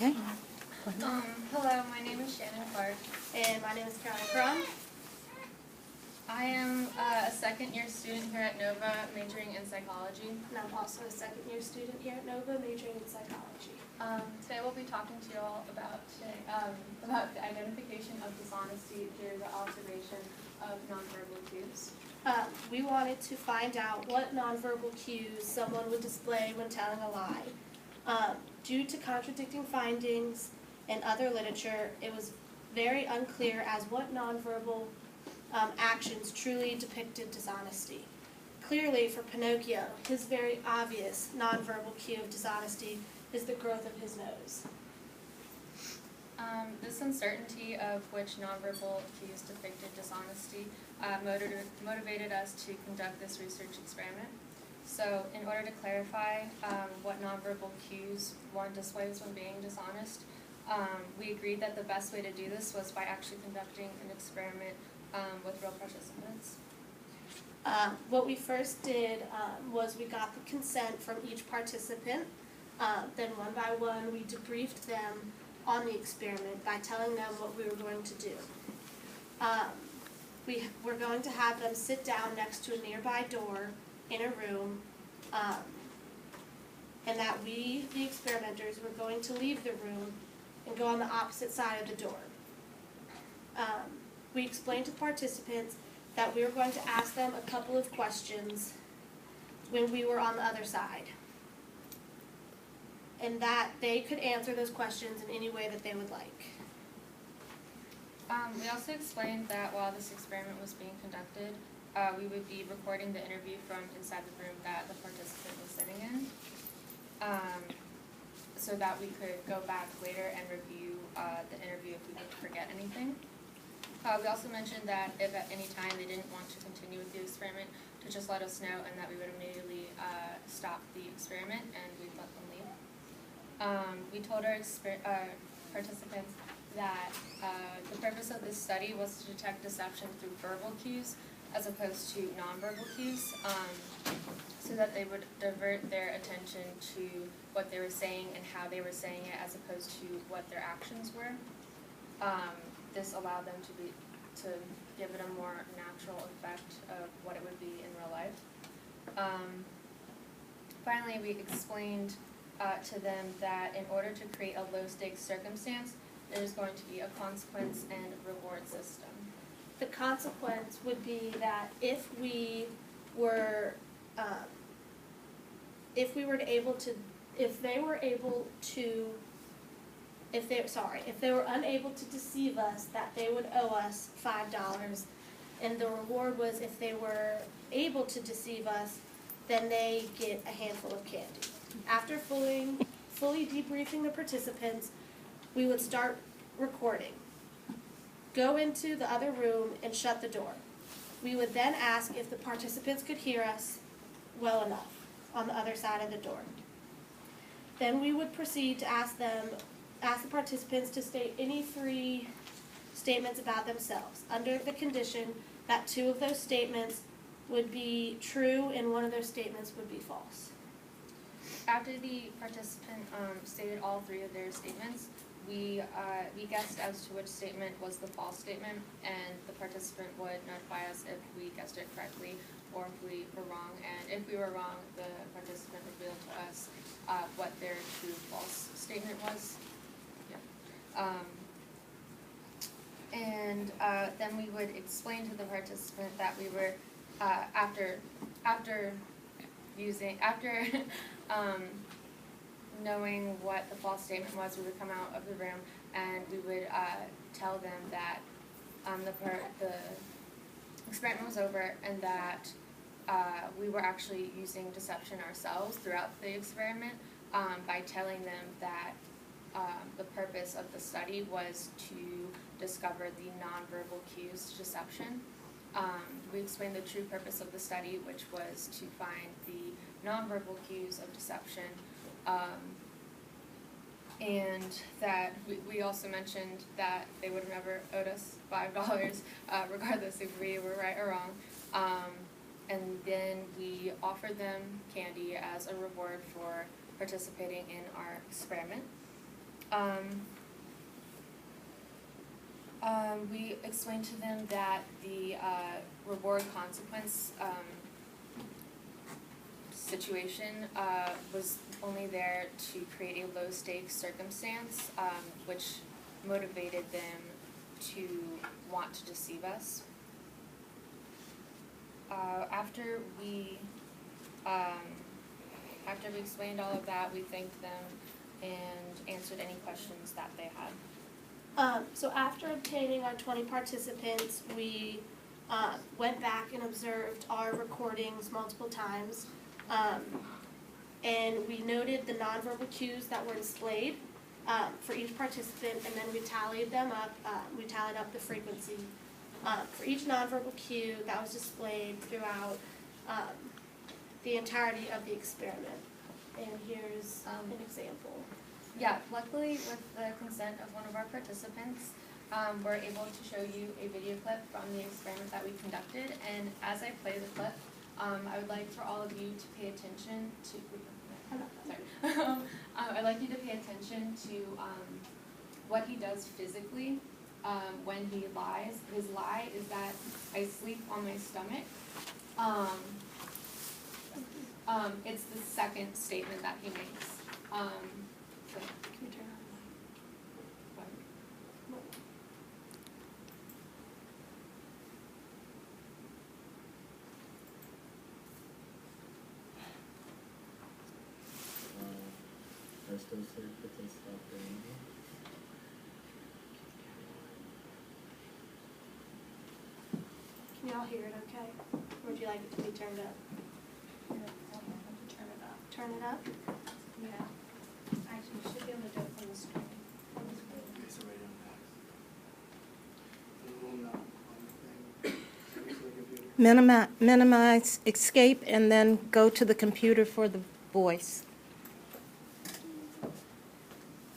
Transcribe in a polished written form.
Okay. Hello, my name is Shannon Clarke. And my name is Krom. I am a second-year student here at Nova, majoring in psychology. And I'm also a second-year student here at Nova, majoring in psychology. Today we'll be talking to you all about the identification of dishonesty through the observation of nonverbal cues. We wanted to find out what nonverbal cues someone would display when telling a lie. Due to contradicting findings in other literature, it was very unclear as what nonverbal actions truly depicted dishonesty. Clearly, for Pinocchio, his very obvious nonverbal cue of dishonesty is the growth of his nose. This uncertainty of which nonverbal cues depicted dishonesty motivated us to conduct this research experiment. So in order to clarify what nonverbal cues one displays when being dishonest, we agreed that the best way to do this was by actually conducting an experiment with real participants. What we first did was we got the consent from each participant. Then one by one we debriefed them on the experiment by telling them what we were going to do. We were going to have them sit down next to a nearby door in a room, and that we, the experimenters, were going to leave the room and go on the opposite side of the door. We explained to the participants that we were going to ask them a couple of questions when we were on the other side, and that they could answer those questions in any way that they would like. We also explained that while this experiment was being conducted, we would be recording the interview from inside the room that the participant was sitting in, so that we could go back later and review the interview if we didn't forget anything. We also mentioned that if at any time they didn't want to continue with the experiment, to just let us know and that we would immediately stop the experiment and we'd let them leave. We told our participants that the purpose of this study was to detect deception through verbal cues as opposed to nonverbal cues, so that they would divert their attention to what they were saying and how they were saying it as opposed to what their actions were. This allowed them to give it a more natural effect of what it would be in real life. Finally, we explained to them that in order to create a low-stakes circumstance, there's going to be a consequence and reward system. The consequence would be that if they were unable to deceive us, that they would owe us $5, and the reward was if they were able to deceive us, then they get a handful of candy. After fully debriefing the participants, we would start recording. Go into the other room and shut the door. We would then ask if the participants could hear us well enough on the other side of the door. Then we would proceed to ask the participants to state any 3 statements about themselves, under the condition that 2 of those statements would be true and 1 of those statements would be false. After the participant stated all 3 of their statements, we guessed as to which statement was the false statement, and the participant would notify us if we guessed it correctly or if we were wrong. And if we were wrong, the participant revealed to us what their true false statement was. Yeah. Then we would explain to the participant that we were after knowing what the false statement was, we would come out of the room and we would tell them that the experiment was over and that we were actually using deception ourselves throughout the experiment by telling them that the purpose of the study was to discover the nonverbal cues to deception. We explained the true purpose of the study, which was to find the nonverbal cues of deception, and that we also mentioned that they would have never owed us $5, regardless if we were right or wrong. And then we offered them candy as a reward for participating in our experiment. We explained to them that the reward consequence situation was only there to create a low stakes circumstance, which motivated them to want to deceive us. After we explained all of that, we thanked them and answered any questions that they had. So after obtaining our 20 participants, we went back and observed our recordings multiple times. And we noted the nonverbal cues that were displayed for each participant, and then we tallied them up. We tallied up the frequency for each nonverbal cue that was displayed throughout the entirety of the experiment. And here's an example. Yeah, luckily with the consent of one of our participants, we're able to show you a video clip from the experiment that we conducted. And as I play the clip, I would like for all of you to pay attention to, I'd like you to pay attention to what he does physically when he lies. His lie is that I sleep on my stomach. It's the second statement that he makes. So, Can you turn on what? Are still circuits and stuff going on? Can y'all hear it okay? Or would you like it to be turned up? Turn it up. Turn it up? Yeah. Actually, you should be able to do it from the screen. Okay, so right on that. A little knob on the thing. Next to the computer. Minimize, escape, and then go to the computer for the voice.